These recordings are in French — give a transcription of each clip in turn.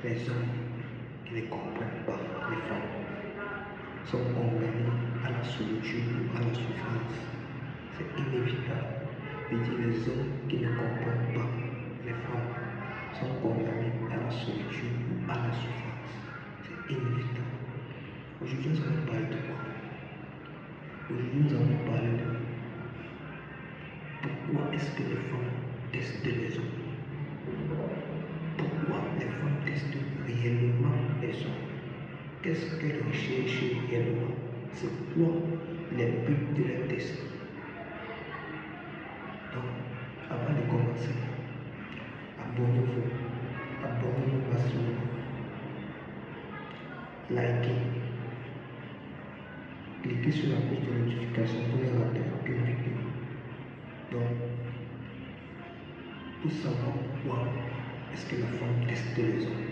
Les hommes qui ne comprennent pas les femmes sont condamnés à la solitude ou à la souffrance. C'est inévitable. Je dis les hommes qui ne comprennent pas les femmes sont condamnés à la solitude ou à la souffrance. C'est inévitable. Aujourd'hui, nous allons parler de quoi? Aujourd'hui, nous allons parler de pourquoi est-ce que les femmes testent les hommes? Pourquoi les femmes testent réellement les hommes? Qu'est-ce qu'elles recherchent réellement? C'est quoi les buts de la test? Donc, avant de commencer, abonnez-vous facilement, likez, cliquez sur la cloche de notification pour ne rater aucune vidéo. Donc, pour savoir pourquoi est-ce que la femme teste les hommes,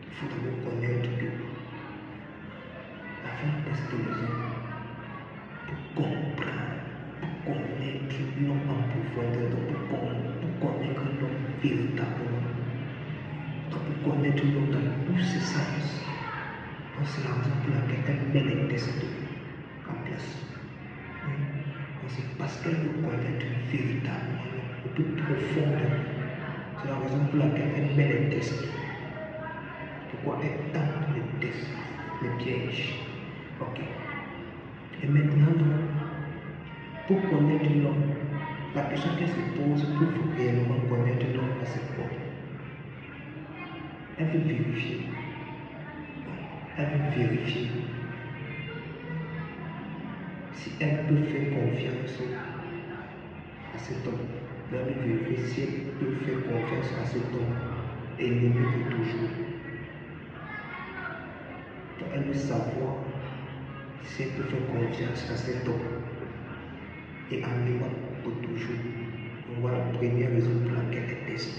il faut d'abord connaître que la femme teste les hommes pour comprendre, pour connaître l'homme en profondeur, pour connaître l'homme véritablement, pour connaître l'homme dans tous ses sens. Donc c'est la raison pour laquelle elle met les tests en place. C'est parce qu'elle veut connaître véritablement au plus profond de lui. C'est la raison pour laquelle elle met les tests. Pourquoi elle tente les tests, les pièges. Ok. Et maintenant, pour connaître l'homme, la question qu'elle se pose pour réellement connaître l'homme, c'est quoi? Elle veut vérifier. Elle veut vérifier si elle peut faire confiance à cet homme. Elle veut vérifier si elle peut faire confiance à cet homme et l'aimer pour toujours. Donc elle veut savoir si elle peut faire confiance à cet homme et en l'aimant pour toujours. Donc voilà la première raison pour laquelle elle teste.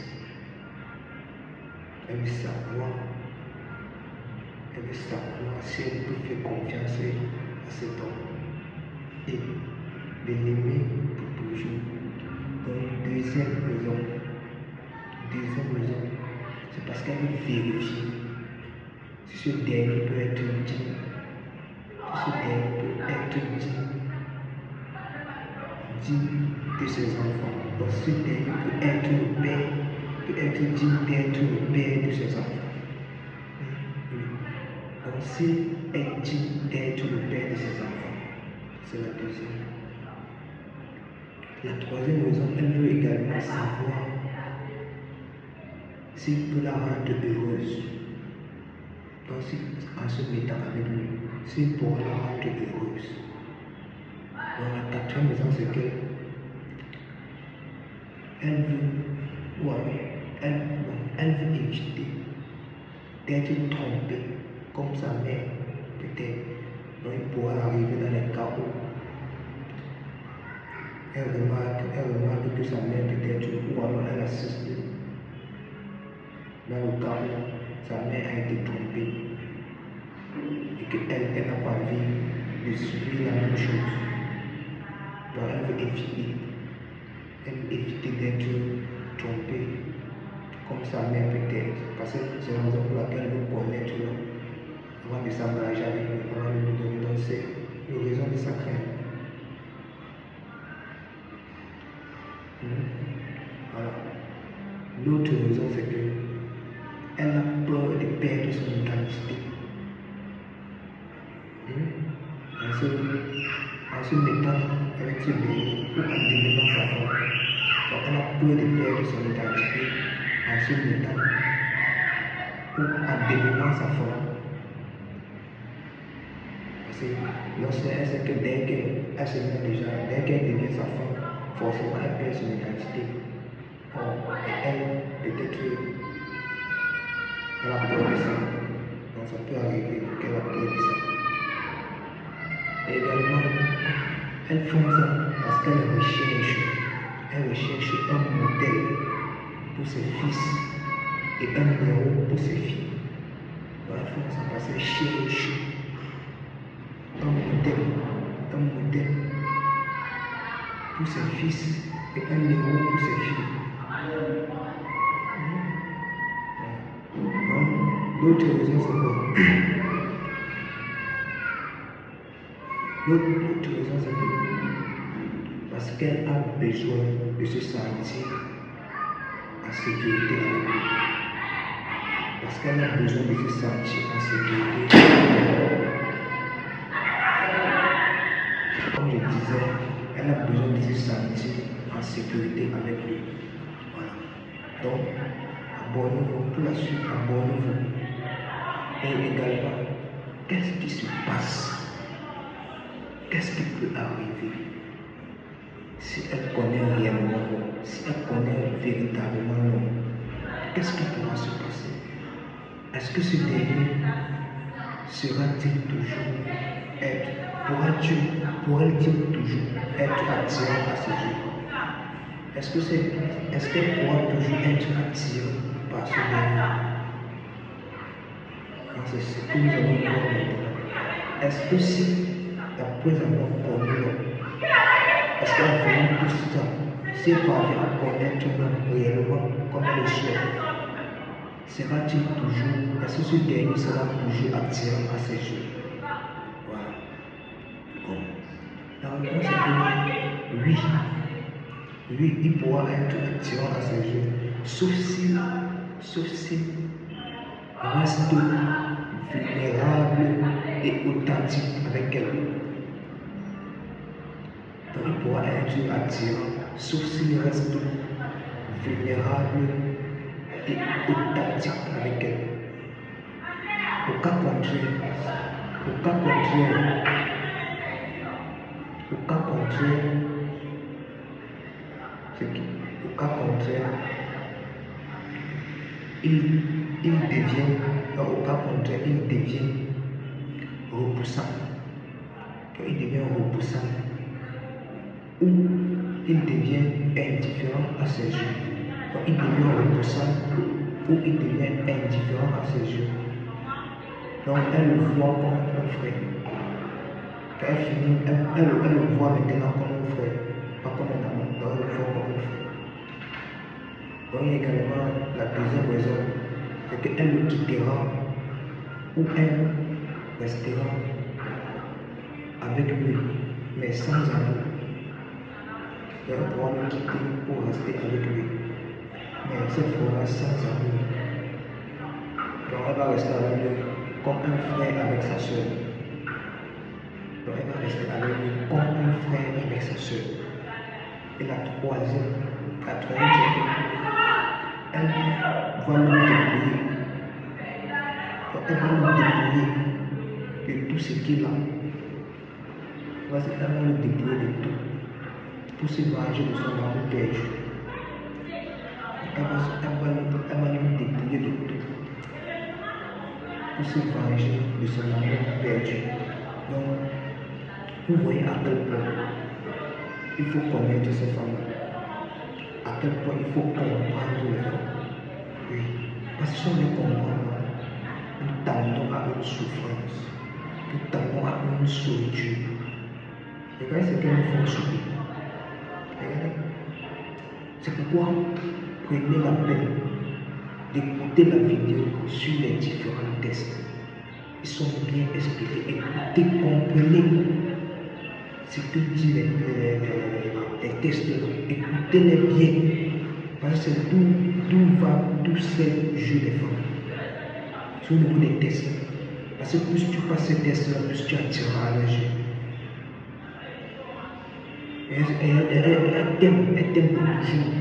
Elle veut savoir si elle peut faire confiance à cet homme et de l'aimer pour toujours. Donc, deuxième raison, c'est parce qu'elle veut vérifier si ce dernier peut être digne, de ses enfants. Donc, ce dernier peut être le père, peut être digne d'être le père de ses enfants. Donc, si elle est digne d'être le père de ses enfants, c'est la deuxième. La troisième raison, elle veut également savoir s'il peut la rendre heureuse. Donc, en se mettant avec lui, s'il pourra la rendre heureuse. Donc, la quatrième raison, c'est qu'elle veut, elle veut éviter d'être trompée comme sa mère, peut-être. Donc, il pourra arriver dans les cas où elle remarque que sa mère peut-être, ou alors elle assiste dans le cas où sa mère a été trompée et qu'elle n'a pas envie de subir la même chose. Donc elle veut éviter d'être trompée comme sa mère peut-être, parce que c'est la raison pour laquelle elle veut connaître l'homme avant de s'engager avec lui, avant de lui donner. Donc c'est la raison de sa crainte. Voilà. L'autre raison, c'est qu'elle a peur de perdre son identité. En se mettant avec ce bébé ou en devenant sa femme. Donc elle a peur de perdre son identité en se mettant ou en devenant sa femme. Parce que lorsqu'elle sait que dès qu'elle se met déjà, dès qu'elle devient sa femme, forcément elle perd son identité. Et elle, peut-être, elle a peur de ça. Donc ça peut arriver qu'elle a peur de ça. Et également, elle fait ça parce qu'elle recherche un modèle pour ses fils et un héros pour ses filles. Donc elle fait ça parce qu'elle cherche un modèle pour ses fils et un héros pour ses filles. Donc, L'autre raison, c'est quoi? L'autre raison, c'est que parce qu'elle a besoin de se sentir en sécurité avec lui. Parce qu'elle a besoin de se sentir en sécurité. Comme je disais, elle a besoin de se sentir en sécurité avec lui. Voilà. Donc, abonnez-vous, pour la suite, abonnez-vous. Et également, qu'est-ce qui se passe? Qu'est-ce qui peut arriver si elle connaît réellement l'homme, si elle connaît véritablement l'homme? Qu'est-ce qui pourra se passer? Est-ce que ce dernier sera-t-il toujours être, pourrait-il toujours être attirant à ses yeux? Est-ce qu'elle pourra toujours être attirée par ce dernier? C'est ce que nous allons voir maintenant. Est-ce que si, après avoir connu l'homme, est-ce qu'en faisant tout ça, si elle parvient à connaître l'homme réellement comme le souhait, sera-t-il toujours, est-ce que ce dernier sera toujours attirant à ses yeux? Voilà. Bon. La réponse est que oui. Oui, il pourra être attirant à ses yeux, sauf si reste vulnérable et authentique avec elle. Donc il pourra être attirant, sauf s'il reste vulnérable et authentique avec elle. Au cas contraire, il devient repoussant. Il devient repoussant ou il devient indifférent à ses yeux. Il devient repoussant ou il devient indifférent à ses yeux. Donc elle le voit comme un frère. Quand elle finit, elle le voit maintenant comme un frère, pas comme un amant. Donc elle le voit comme un frère. Donc il y a également la deuxième raison, c'est qu'elle le quittera ou elle restera avec lui, mais sans amour. Elle pourra le quitter pour rester avec lui, mais cette fois-là sans amour. Donc elle va rester avec lui comme un frère avec sa soeur. Donc elle va rester avec lui comme un frère avec sa soeur. Et la troisième, c'est qu'elle va le dépouiller. Donc elle va le dépouiller de tout ce qu'il a. Elle va le dépouiller de tout pour se venger de son amour perdu. Elle va le dépouiller de tout pour se venger de son amour perdu. Donc, vous voyez à quel point il faut connaître ces femmes, à quel point il faut comprendre les femmes. Oui, parce que si on les comprend, nous tendons à une souffrance, nous tendons à une solitude. Regardez ce qu'elles nous font subir. Regardez. C'est pourquoi prenez la peine d'écouter la vidéo sur les différents tests. Ils sont bien expliqués. Écoutez, comprenez ce que disent les tests. Écoutez-les bien. Parce que c'est d'où va tous ces jeux des femmes. C'est au niveau des tests. Parce que plus tu passes ces tests-là, plus tu attireras à leurs yeux. Elle t'aime pour toujours.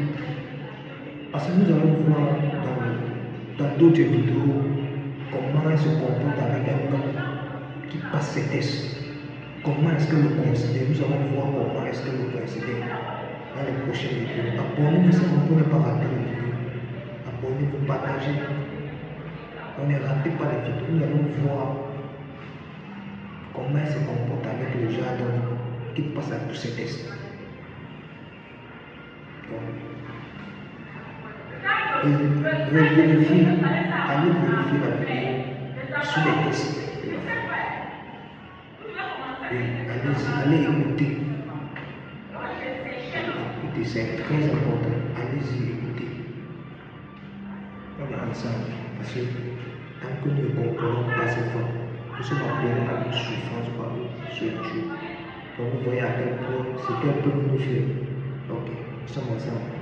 Parce que nous allons voir dans d'autres vidéos comment elle se comporte avec un homme qui passe ses tests. Comment est-ce qu'elle le considère? Nous allons voir comment est-ce qu'elle le considère dans les prochaines vidéos. Abonnez-vous pour ne pas rater les vidéos. Abonnez-vous, partagez. On ne rate pas les vidéos. Nous allons voir comment elle se comporte avec le genre d'homme qui passe à tous ces tests. Allez vérifier la vidéo sur les tests de la femme. Allez écouter. Écoutez, c'est très important. Allez-y écouter. On est ensemble parce que Tant que nous ne comprenons pas ces formes, nous sommes appelés à une souffrance par nous sur Dieu. Donc vous voyez à quel point c'est qu'elle peut nous faire. Ok, nous sommes ensemble.